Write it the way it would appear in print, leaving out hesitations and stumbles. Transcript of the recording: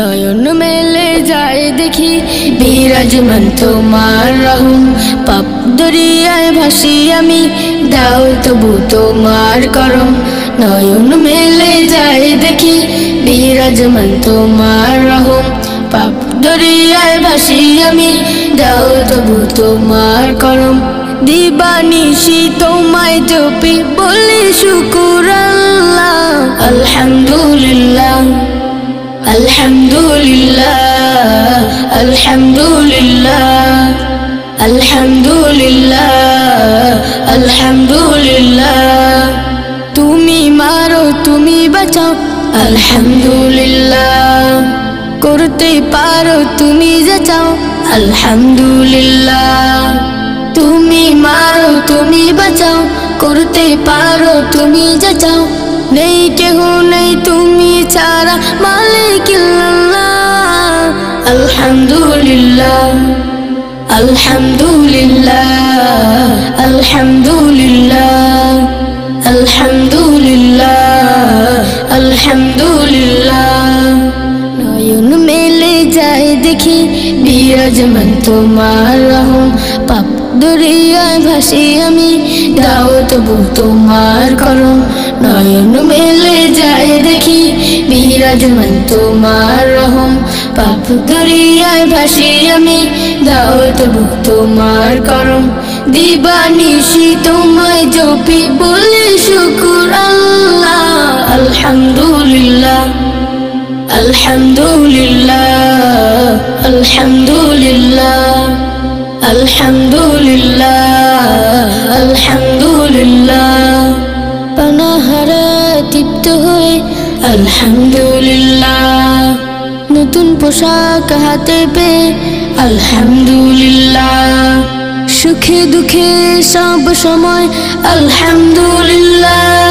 নয়ন মেলে যায় দেখি বিরাজমান তোমার রহম। পাপ দরিয়ায় ভাসি আমি, দাও তবু তোমার করম। নয়ন মেলে যায় দেখি বিরাজমান তোমার রহম। পাপ দরিয়ায় ভাসি আমি, দাও তবু তোমার করম। দিবানিশি তোমায় জপি বলি শুকুর আল্লাহ। আলহামদুলিল্লাহ আলহামদুলিল্লাহ আলহামদুলিল্লাহ আলহামদুলিল্লাহ আলহামদুলিল্লাহ। তুমি মারো তুমি বাঁচাও আলহামদুলিল্লাহ। করতে পারো তুমি যাচাও আলহামদুলিল্লাহ। তুমি মারো তুমি বাঁচাও, করতে পারো তুমি যাচাও। নেই কেহ নেই তুমি ছাড়া মালিকুল্লাহ। আলহামদুলিল্লাহ আলহামদুলিল্লাহ আলহামদুলিল্লাহ আলহামদুলিল্লাহ আলহামদুলিল্লাহ। নয়ন মেলে যায় দেখি বিরাজমান তোমার রহম। পাপ দরিয়ায় ভাসি আমি, দাও তবু তোমার করম। নয়ন মেলে যায় দেখি বিরাজমান তোমার রহম। পাপ দরিয়ায় ভাসি আমি, দাও তবু তোমার করম। দিবানিশি তোমায় জপি বলি শুকুর আল্লাহ। আলহামদুলিল্লাহ আলহামদুলিল্লাহ আলহামদুলিল্লাহ আলহামদুলিল্লাহ আলহামদুলিল্লাহ। পানাহারে তৃপ্ত হয়ে আলহামদুলিল্লাহ। নতুন পোশাক হাতে পেয়ে আলহামদুলিল্লাহ। সুখে দুঃখে সব সময় আলহামদুলিল্লাহ।